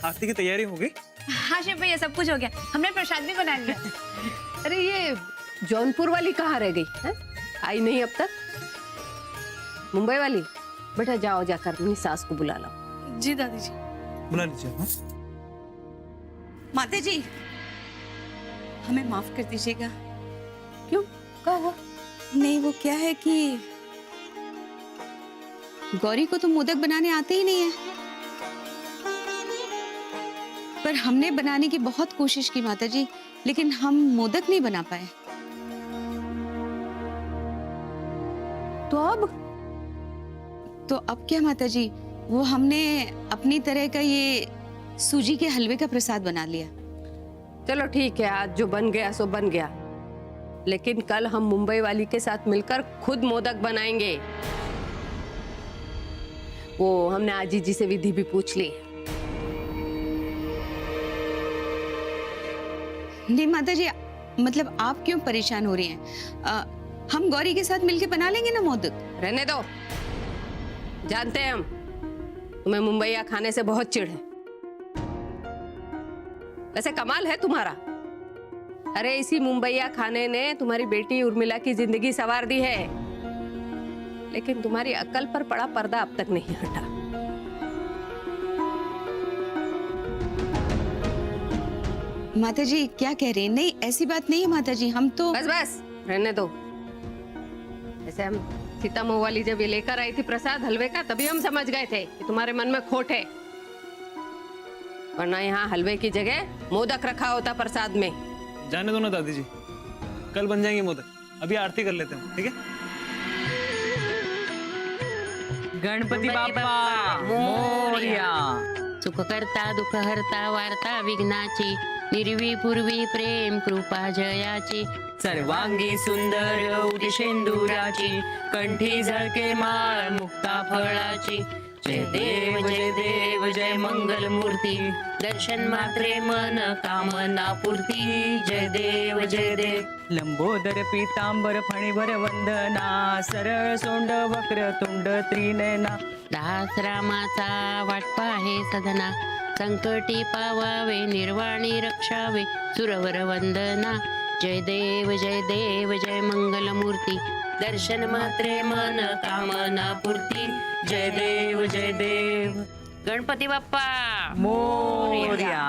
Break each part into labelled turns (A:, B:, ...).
A: आरती की तैयारी हो गई?
B: हाँ शिव भैया, सब कुछ हो गया, हमने प्रसाद भी बना लिया।
C: अरे ये जौनपुर वाली कहाँ रह गई है? आई नहीं अब तक? मुंबई वाली? बेटा जाओ, जाकर अपनी सास को बुला लो।
B: जी दादी जी।
A: बुला लीजिए। हाँ?
D: माता जी, हमें माफ कर दीजिएगा।
C: क्यों, क्या हुआ?
D: नहीं, वो क्या है कि गौरी को तो मोदक बनाने आते ही नहीं है, पर हमने बनाने की बहुत कोशिश की माता जी, लेकिन हम मोदक नहीं बना पाए। तो अब क्या माता जी, वो हमने अपनी तरह का ये सूजी के हलवे का प्रसाद बना लिया।
C: चलो ठीक है, आज जो बन गया सो बन गया, लेकिन कल हम मुंबई वाली के साथ मिलकर खुद मोदक बनाएंगे। वो हमने आजी जी से विधि भी पूछ ली।
D: नहीं माता जी, मतलब आप क्यों परेशान हो रही हैं? हम गौरी के साथ मिलके बना लेंगे ना मोदक।
C: रहने दो, जानते हैं हम तुम्हें मुंबईया खाने से बहुत चिढ़ है। वैसे कमाल है तुम्हारा। अरे इसी मुंबईया खाने ने तुम्हारी बेटी उर्मिला की जिंदगी संवार दी है, लेकिन तुम्हारी अक्ल पर पड़ा पर्दा अब तक नहीं हटा।
D: माता जी क्या कह रही हैं? नहीं, ऐसी बात नहीं है माता जी, हम तो
C: बस बस रहने दो। ऐसे हम सीता मोह वाली जब ये लेकर आई थी प्रसाद हलवे का, तभी हम समझ गए थे कि तुम्हारे मन में खोट है, वरना यहाँ हलवे की जगह मोदक रखा होता प्रसाद में।
A: जाने दो ना दादी जी, कल बन जाएंगे मोदक, अभी आरती कर लेते हैं, ठीक है?
E: गणपती बाप्पा मोरया।
F: सुखकर्ता दुःखहर्ता वार्ता विघ्नाची, निर्वी पूर्वी प्रेम कृपा जयाची,
E: सर्वांगी सुंदर उदिशेंदुराची, कंठी झळके माळ मुक्ता फळाची, जय देव जय मंगल मूर्ती,
F: दर्शन मात्रे मन कामना पूर्ती, जय देव जय देव।
E: लंबोदर पीतांबर फणीभर वंदना, सरळ सोंड वक्र तुंड त्रिनयना,
F: दास रामाचा वाटपा आहे सदना, संकटी पावावे निर्वाणी रक्षावे, सुरवर वंदना, जय देव जय मंगल मूर्ती, दर्शन मात्रे मन कामना पूर्ती, जय देव जय देव। गणपती बाप्पा
E: मोरया।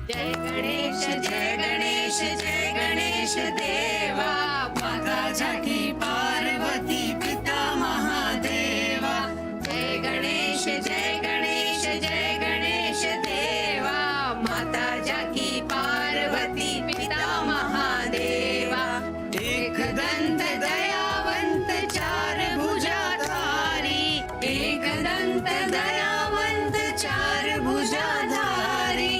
D: जय गणेश जय गणेश जय गणेश देवा, माता झाकी पार्वती पिता महादेवा, जय गणेश जय गणेश जय गणेश देवा, माता झाकी पार्वती पिता महादेवा, एक दंत दयावंत चार भुजाधारी, एक दंत दयावंत चार भुजाधारी,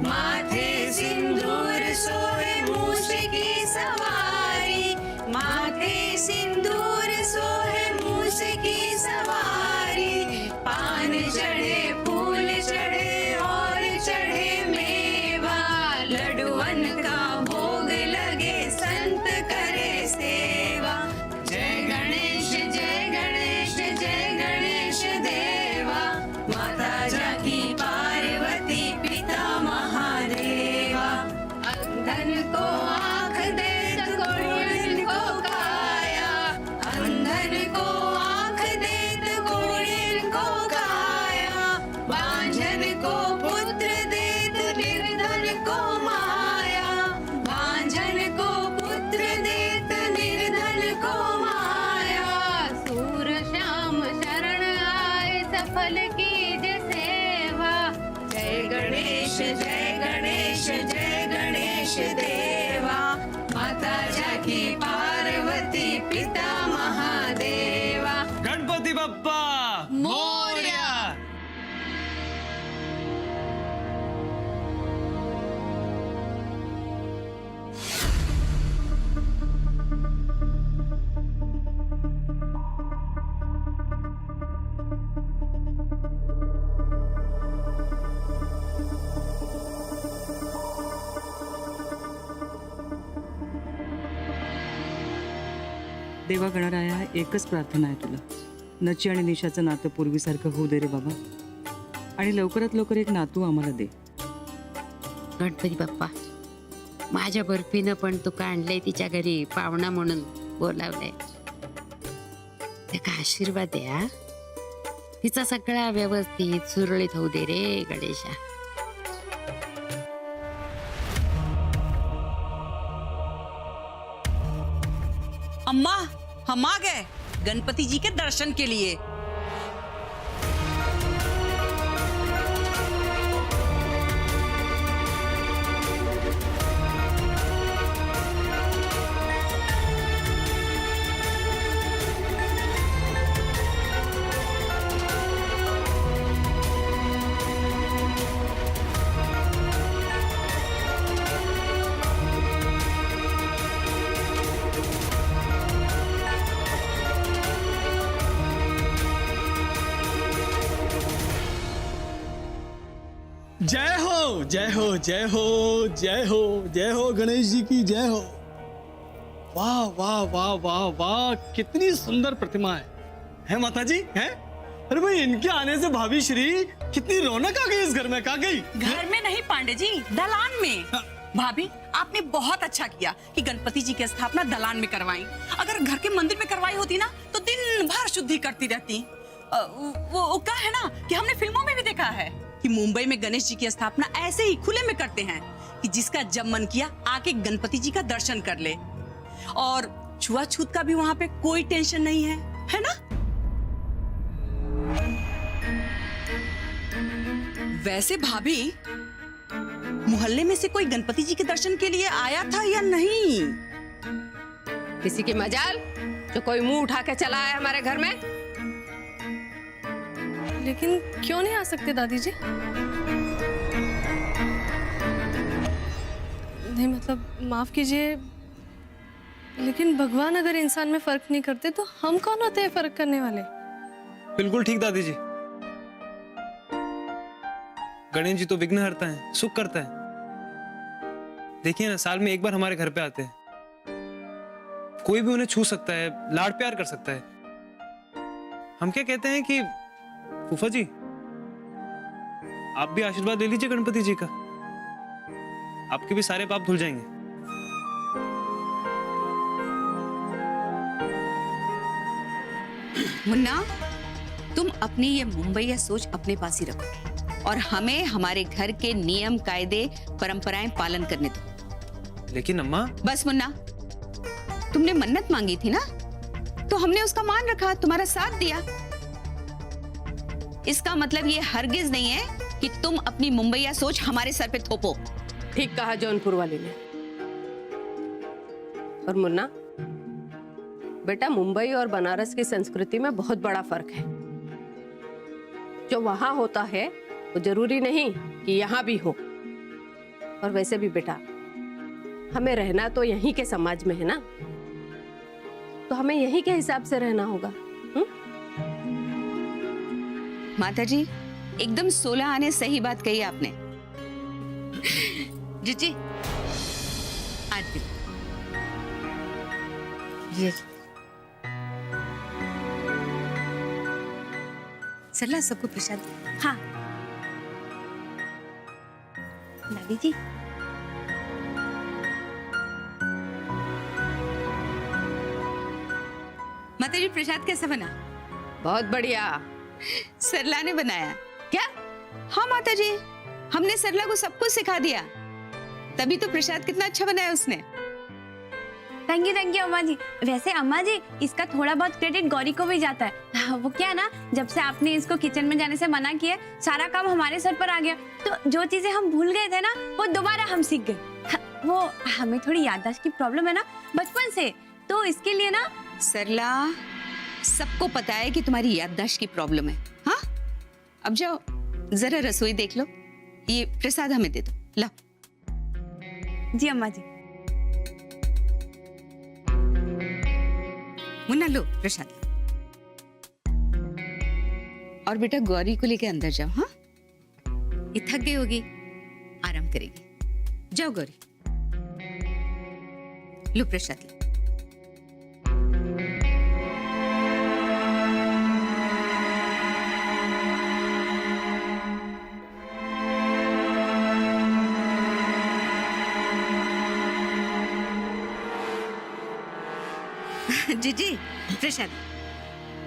D: माथे सिंदूर सोहे मूषिकी सवारी, माथे सिंदूर सोहे मूषिकी सवारी, पान चढ़े फूल चढ़े और चढ़े मेवा, लड्डुअन का भोग लगे संत करे सेवा, जय गणेश जय गणेश जय गणेश देवा, माता झाकी पार्वती पिता महादेवा, अंधन को आँख देत कोढ़ियन को काया, अंधन को आँख देत कोढ़ियन को काया, बांझन को पुत्र देत निर्धन को माया, बांझन को पुत्र देत निर्धन को माया, सूर श्याम शरण आए सफल कीजिए सेवा, जय गणेश जय गणेश जय गणेश देवा, माता झाकी पार्वती पिता महादेवा।
A: गणपति बाप्पा मोरया।
E: देवा गणराया, एकच प्रार्थना आहे तुला, नची आणि निशाचं नातं पूर्वीसारखं होऊ दे रे बाबा. आणि लवकरात लवकर एक नातू आम्हाला दे.
F: गणपती बाप्पा, माझ्या बर्फीनं पण तुका आणलंय तिच्या घरी पाहुणा म्हणून बोलावलंय. त्याका आशीर्वाद द्या. तिचा सगळा व्यवस्थित सुरळीत होऊ दे रे गणेशा.
G: अम्मा, हम आ गए गणपति जी के दर्शन के लिए.
H: जय हो जय हो जय हो जय हो जय हो गणेश जी की जय हो. वाह वाह वाह वाह वाह, कितनी सुंदर प्रतिमा है माता जी है. अरे भाई, इनके आने से भाभी श्री कितनी रौनक आ गई इस घर में. कहाँ गई?
G: घर में नहीं पांडे जी, दलान में. भाभी, आपने बहुत अच्छा किया कि गणपति जी की स्थापना दलान में करवाई. अगर घर के मंदिर में करवाई होती ना तो दिन भर शुद्धि करती रहती. वो क्या है ना कि हमने फिल्मों में भी देखा है कि मुंबई में गणेश जी की स्थापना ऐसे ही खुले में करते हैं कि जिसका जब मन किया आके गणपति जी का दर्शन कर ले. और छुआछूत का भी वहां पे कोई टेंशन नहीं है ना. वैसे भाभी, मोहल्ले में से कोई गणपति जी के दर्शन के लिए आया था या नहीं?
C: किसी की मजाल जो कोई मुंह उठा के चला आया हमारे घर में.
I: लेकिन क्यों नहीं आ सकते दादी जी? नहीं मतलब माफ कीजिए, लेकिन भगवान अगर इंसान में फर्क नहीं करते तो हम कौन होते हैं फर्क करने वाले?
A: बिल्कुल ठीक दादी जी. गणेश जी तो विघ्न हरता है, सुख करता है. देखिए ना, साल में एक बार हमारे घर पे आते हैं. कोई भी उन्हें छू सकता है, लाड प्यार कर सकता है. हम क्या कहते हैं कि फूफा जी, आप भी आशीर्वाद ले लीजिए गणपति जी का. आपके भी सारे पाप धुल जाएंगे.
D: मुन्ना, तुम अपनी ये मुंबईया सोच अपने पास ही रखो और हमें हमारे घर के नियम, कायदे, परंपराएं पालन करने दो.
A: लेकिन अम्मा.
D: बस मुन्ना, तुमने मन्नत मांगी थी ना, तो हमने उसका मान रखा, तुम्हारा साथ दिया. इसका मतलब ये हरगिज नहीं है कि तुम अपनी मुंबईया सोच हमारे सर पे थोपो.
C: ठीक कहा जौनपुर वाली ने. और मुन्ना बेटा, मुंबई और बनारस की संस्कृति में बहुत बड़ा फर्क है. जो वहां होता है वो जरूरी नहीं कि यहाँ भी हो. और वैसे भी बेटा, हमें रहना तो यहीं के समाज में है ना, तो हमें यहीं के हिसाब से रहना होगा.
D: माताजी, एकदम 16 आने सही बात कही आपने. जीजी, आज भी ये सरला सबको प्रसाद.
B: हाँ दादी जी.
D: माताजी, प्रसाद कैसा बना?
C: बहुत बढ़िया.
D: सरला ने बनाया.
C: क्या?
D: हाँ माताजी, हमने सरला को सब कुछ सिखा दिया, तभी तो प्रसाद कितना अच्छा बनाया उसने.
B: थैंक यू अम्मा जी. वैसे अम्मा जी, इसका थोड़ा बहुत क्रेडिट गौरी को भी जाता है. वो क्या ना, जब से आपने इसको किचन में जाने से मना किया, सारा काम हमारे सर पर आ गया. तो जो चीजें हम भूल गए थे ना, वो दोबारा हम सीख गए. वो हमें थोड़ी याददाश्त की प्रॉब्लम है ना बचपन से, तो इसके लिए ना.
D: सरला, सबको पता है कि तुम्हारी याददाश्त की प्रॉब्लम है. हाँ, अब जाओ जरा रसोई देख लो. ये प्रसाद हमें दे दो. ला.
B: जी अम्मा जी.
D: मुन्ना, लो प्रसाद. और बेटा, गौरी को लेके अंदर जाओ. हाँ, ये थक गई होगी, आराम करेगी. जाओ गौरी, लो प्रसाद. लो. जीजी प्रसाद।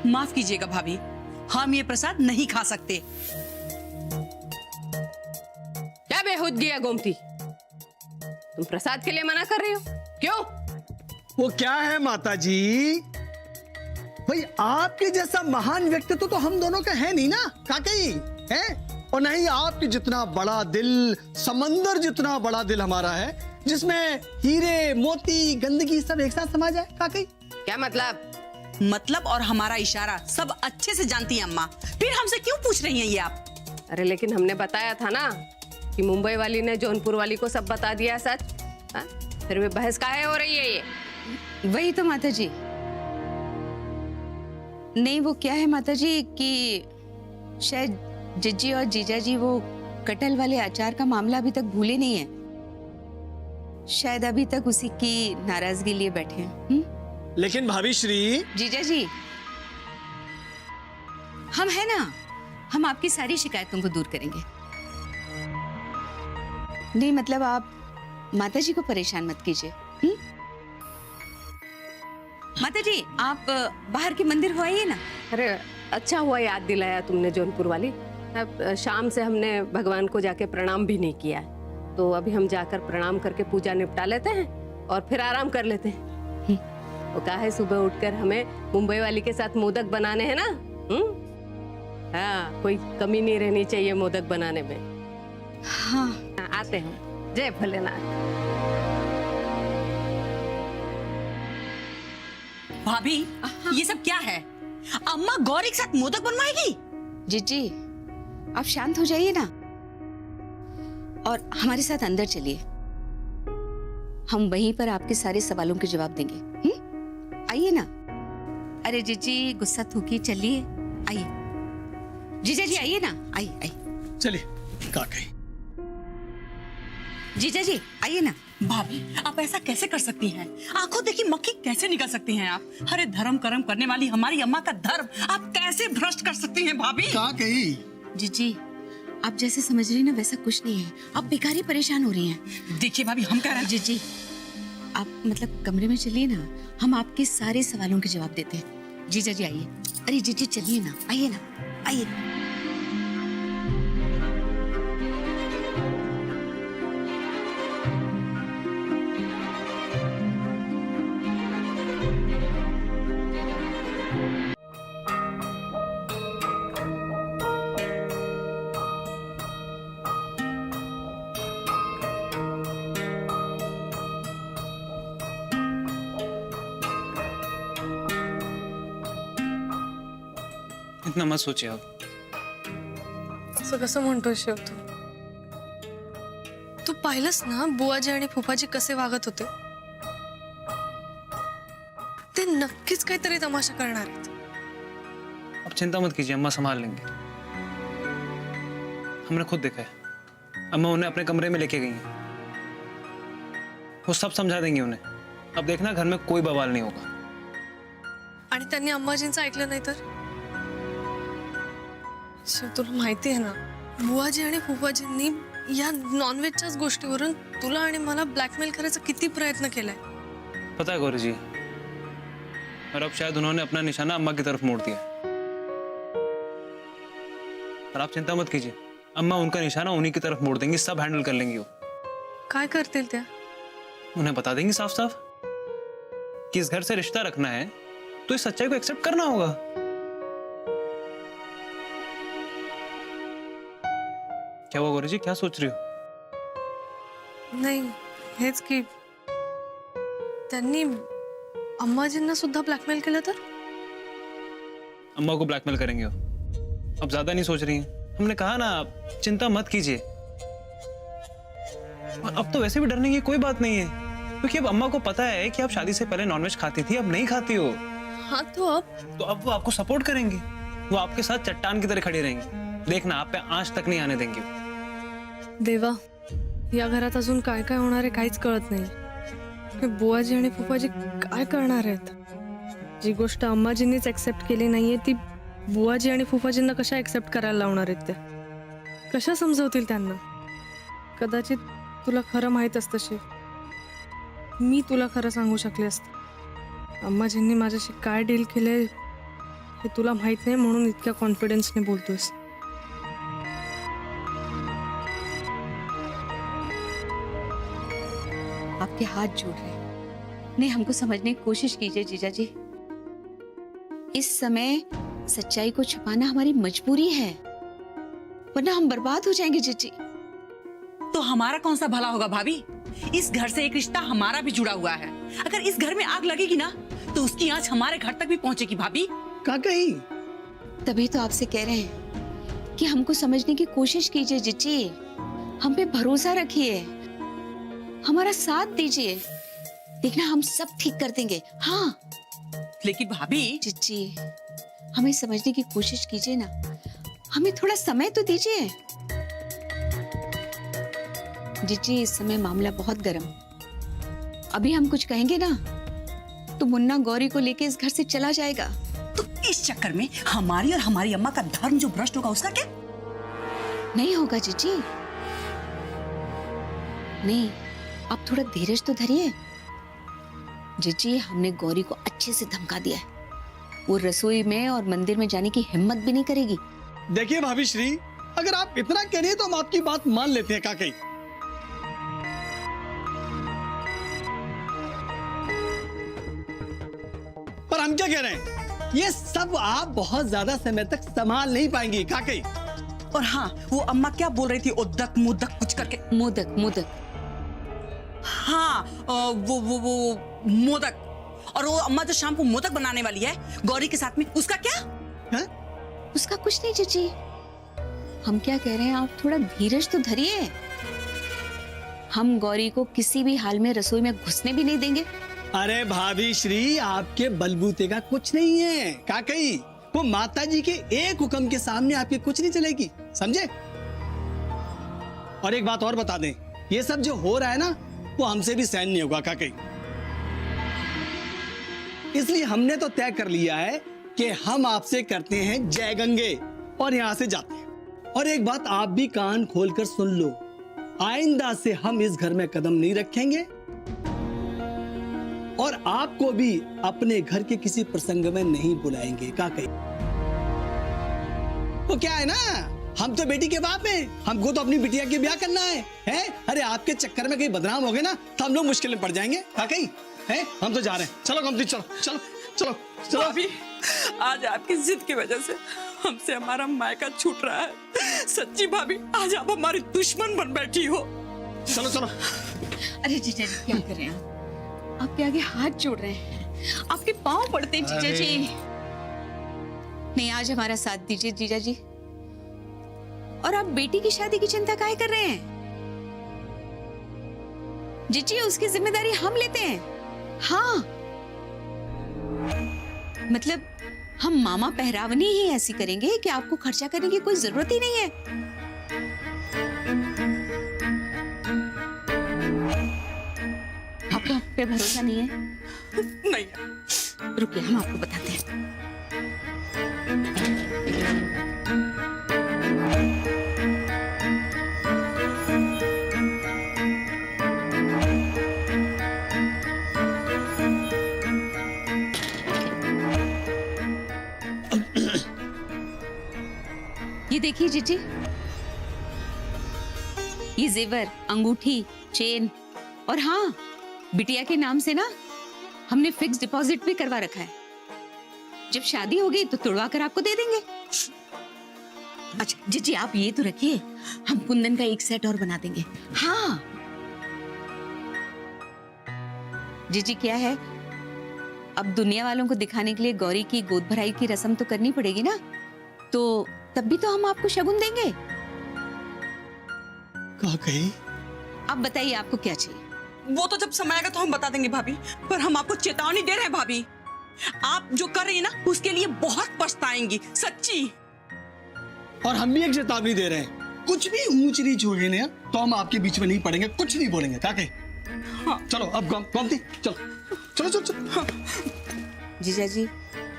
G: माफ कीजिएगा भाभी, हम ये प्रसाद नहीं खा सकते।
C: क्या बेहूदगी है गोमती, तुम प्रसाद के लिए मना कर रही हो क्यों?
H: वो क्या है माता जी, भाई आपके जैसा महान व्यक्तित्व तो हम दोनों का है नहीं ना काकई, है? और नहीं आपके जितना बड़ा दिल, समंदर जितना बड़ा दिल हमारा है, जिसमें हीरे मोती गंदगी सब एक साथ समा जाए काकई।
C: क्या मतलब?
G: मतलब और हमारा इशारा सब अच्छे से जानती हैं अम्मा, फिर हमसे क्यों पूछ रही हैं ये आप?
C: अरे लेकिन हमने बताया था ना कि मुंबई वाली ने जौनपुर वाली को सब बता दिया सच। हाँ? फिर भी बहस काहे हो रही है ये?
D: वही तो माता जी। नहीं वो क्या है माता जी कि शायद जिज्जी और जीजा जी वो कटहल वाले अचार का मामला अभी तक भूले नहीं है। शायद अभी तक उसी की नाराजगी लिए बैठे हैं।
H: लेकिन भाभी श्री,
D: जीजा जी हम है ना, हम आपकी सारी शिकायतों को दूर करेंगे। नहीं मतलब आप माता जी को परेशान मत कीजिए। माता जी आप बाहर के मंदिर हो आइए ना।
C: अरे अच्छा हुआ याद दिलाया तुमने जौनपुर वाली। अब शाम से हमने भगवान को जाके प्रणाम भी नहीं किया है, तो अभी हम जाकर प्रणाम करके पूजा निपटा लेते हैं और फिर आराम कर लेते हैं। वो कहा है सुबह उठकर हमें मुंबई वाली के साथ मोदक बनाने हैं ना। हाँ, कोई कमी नहीं रहनी चाहिए मोदक बनाने में।
D: हाँ
C: आते हैं। जय भोलेनाथ।
G: भाभी ये सब क्या है? अम्मा गौरी के साथ मोदक बनवाएगी?
D: जीजी आप शांत हो जाइए ना और हमारे साथ अंदर चलिए, हम वहीं पर आपके सारे सवालों के जवाब देंगे। आइए ना। अरे जीजी गुस्सा थूकी, चलिए आइए। जीजा जी आइए ना, आइए आइए।
H: चलिए काकई।
D: जीजा जी आइए ना।
G: भाभी आप ऐसा कैसे कर सकती हैं? आंखों देखी मक्खी कैसे निकल सकती हैं आप? अरे धर्म कर्म करने वाली हमारी अम्मा का धर्म आप कैसे भ्रष्ट कर सकती हैं भाभी?
H: काकई
D: जीजी आप जैसे समझ रही ना वैसा कुछ नहीं है, आप बेकार ही परेशान हो रही हैं।
G: देखिए भाभी हम कह रहे हैं।
D: जीजी आप मतलब कमरे में चलिए ना, हम आपके सारे सवालों के जवाब देते हैं। जीजा जी आइए। अरे जीजी चलिए ना, आइए ना, आइए।
A: इतना मत सोचिए आप।
I: असं कसं म्हणतोय शिव तू? तू पाहिलंस ना बुवाजी आणि फुफाजी कसे वागत होते? ते नक्कीच काहीतरी तमाशा करणार आहेत।
A: अब चिंता मत कीजिए, अम्मा संभाल लेंगे। हमने खुद देखा है, अम्मा उन्हें अपने कमरे में लेके गई हैं। वो सब समझा देंगी उन्हें। अब देखना घर में कोई बवाल नहीं होगा।
I: आणि त्यांनी अम्माजींचं ऐकलं नाही तर? शिव तुला माहिती आहे ना बुवाजी आणि फुफाजींनी या नॉनव्हेजच्याच गोष्टीवरून तुला आणि मला ब्लॅकमेल करायचा किती प्रयत्न केलाय।
A: पता है गौरी जी, और अब शायद उन्होंने अपना निशाना अम्मा की तरफ मोड़ दिया। और आप चिंता मत कीजिए, अम्मा उनका निशाना उन्हीं की तरफ मोड़ देंगी, सब हैंडल कर लेंगी वो।
I: काय करतील त्या?
A: उन्हें बता देंगी साफ साफ कि इस घर से रिश्ता रखना है तो इस सच्चाई को एक्सेप्ट करना होगा। क्या हुआ गौरी जी, क्या सोच रही हो?
I: नाही हेच की त्यांनी अम्माजींना सुद्धा ब्लॅकमेल केलं तर?
A: अम्मा को ब्लैकमेल करेंगे वो। अब ज्यादा नहीं सोच रही हैं। हमने कहा ना, आप चिंता मत कीजिए। और अब तो वैसे भी डरने की कोई बात नहीं है, क्योंकि अब अम्मा को पता है कि आप शादी से पहले नॉनवेज खाती थी, अब नहीं खाती हो।
I: हाँ तो अब
A: वो आपको सपोर्ट करेंगी, वो आपके साथ चट्टान की तरह खड़ी रहेंगी। देखना आप पे आंच तक नहीं आने देंगे।
I: देवा, या घरात अजून काय काय होणार आहे काहीच कळत नाही। हे बुवाजी आणि फुफाजी काय करणार आहेत? जी गोष्ट अम्माजींनीच एक्सेप्ट केली नाहीये ती बुवाजी आणि फुफाजींना कशा एक्सेप्ट करायला लावणार आहेत? त्या कशा समजवतील त्यांना? कदाचित तुला खरं माहित असतं शिव, मी तुला खरं सांगू शकले असते, अम्माजींनी माझ्याशी काय डील केलंय हे तुला माहित नाही म्हणून इतक्या कॉन्फिडन्सने बोलतोयस.
D: आपके हाथ जोड़ रहे हैं. नहीं, हमको समझने की कोशिश कीजिए जीजा जी. इस समय सच्चाई को छुपाना हमारी मजबूरी है, वरना हम बर्बाद हो जाएंगे जीजी.
G: तो हमारा कौन सा भला होगा भाभी? इस घर से एक रिश्ता हमारा भी जुड़ा हुआ है. अगर इस घर में आग लगेगी ना तो उसकी आंच हमारे घर तक भी पहुंचेगी भाभी.
H: काकई,
D: तभी तो आपसे कह रहे हैं कि हमको समझने की कोशिश कीजिए जीजी. हम पे भरोसा रखिए, हमारा साथ दीजिए. देखना हम सब ठीक कर देंगे. हाँ
G: लेकिन भाभी
D: जीजी, हमें समझने की कोशिश कीजिए ना. हमें थोड़ा समय तो दीजिए. जीजी, इस समय मामला बहुत गर्म. अभी हम कुछ कहेंगे ना तो मुन्ना गौरी को लेके इस घर से चला जाएगा.
G: तो इस चक्कर में हमारी और हमारी अम्मा का धर्म जो भ्रष्ट होगा उसका क्या?
D: नहीं होगा जीजी, नहीं. आप थोड़ा धीरज तो धरिए. जीजी, हमने गौरी को अच्छे से धमका दिया है. वो रसोई में और मंदिर में जाने की हिम्मत भी नहीं करेगी.
H: देखिए भाभी श्री, अगर आप इतना कह रही हैं तो हम आपकी बात मान लेते हैं काकई. पर हम क्या कह रहे हैं, ये सब आप बहुत ज्यादा समय तक संभाल नहीं पाएंगी काकई.
G: और हाँ, वो अम्मा क्या बोल रही थी, उद्दक मुद्दक कुछ करके.
D: मोदक मोदक.
G: हाँ वो मोदक. और वो अम्मा जो शाम को मोदक बनाने वाली है गौरी के साथ में, उसका क्या?
H: हैं?
D: उसका कुछ नहीं जीजी. हम क्या कह रहे हैं, आप थोड़ा धीरज तो धरिए. हम गौरी को किसी भी हाल में रसोई में घुसने भी नहीं देंगे.
H: अरे भाभी श्री, आपके बलबूते का कुछ नहीं है काकई. वो माता जी के एक हुक्म के सामने आपके कुछ नहीं चलेगी, समझे? और एक बात और बता दें, ये सब जो हो रहा है ना वो हमसे भी सहन नहीं होगा काकई. इसलिए हमने तो तय कर लिया है कि हम आपसे करते हैं जय गंगे और यहाँ से जाते हैं. और एक बात आप भी कान खोलकर सुन लो, आइंदा से हम इस घर में कदम नहीं रखेंगे और आपको भी अपने घर के किसी प्रसंग में नहीं बुलाएंगे काकई. वो क्या है ना, हम तो बेटी के बाप हैं, हमको तो अपनी बिटिया के ब्याह करना है, हैं? अरे आपके चक्कर में कहीं बदनाम हो गए ना तो हम लोग मुश्किल में पड़ जाएंगे काकई. हैं? हम तो जा रहे हैं. चलो कमती, चलो चलो चलो चलो.
G: भाभी, आज आपकी जिद की वजह से हमसे हमारा मायका छूट रहा है. सच्ची भाभी, आज आप हमारी दुश्मन बन बैठी हो.
H: चलो चलो.
D: अरे जीजा जी, क्या कर रहे हैं आप? आपके आगे हाथ जोड़ रहे हैं, आपके पांव पड़ते हैं जीजा जी. नहीं, आज हमारा साथ दीजिए जीजा जी. और आप बेटी की शादी की चिंता काहे कर रहे हैं? जीजी, उसकी जिम्मेदारी हम लेते हैं. हाँ, मतलब हम मामा पहरावनी ही ऐसी करेंगे कि आपको खर्चा करने की कोई जरूरत ही नहीं है. आपको हम पे भरोसा नहीं है?
G: नहीं,
D: रुकिए, हम आपको बताते हैं. ये देखिए जीजी, ये जेवर, अंगूठी, चेन और हाँ, बिटिया के नाम से ना हमने फिक्स डिपॉजिट भी करवा रखा है. जब शादी होगी तो तुड़वा कर आपको दे देंगे. अच्छा जीजी, आप ये तो रखिए, हम कुंदन का एक सेट और बना देंगे. हाँ जीजी, क्या है, अब दुनिया वालों को दिखाने के लिए गौरी की गोद भराई की रस्म तो करनी पड़ेगी ना, तो तब भी तो हम आपको शगुन देंगे.
H: काकई,
D: आप बताइए आपको क्या चाहिए.
G: वो तो जब समय आएगा तो हम बता देंगे भाभी, पर हम आपको चेतावनी दे रहे हैं भाभी, आप जो कर रही है ना उसके लिए बहुत पछताएंगी, सच्ची.
H: और हम भी एक चेतावनी दे रहे हैं, कुछ भी ऊंच नीच होगी ना तो हम आपके बीच में नहीं पड़ेंगे, कुछ नहीं बोलेंगे काकई.
G: हाँ.
H: चलो अब कमती, चलो चलो चलो चलो. हाँ.
D: जीजा जी,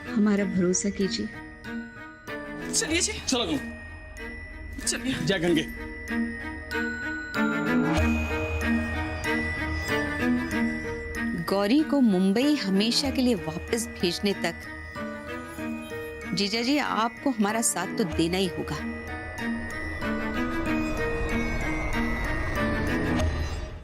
D: हमारा भरोसा कीजिए.
G: चलिए जी,
H: चलो
G: चलिए.
H: जय गंगे.
D: गौरी को मुंबई हमेशा के लिए वापस भेजने तक जीजा जी आपको हमारा साथ तो देना ही होगा।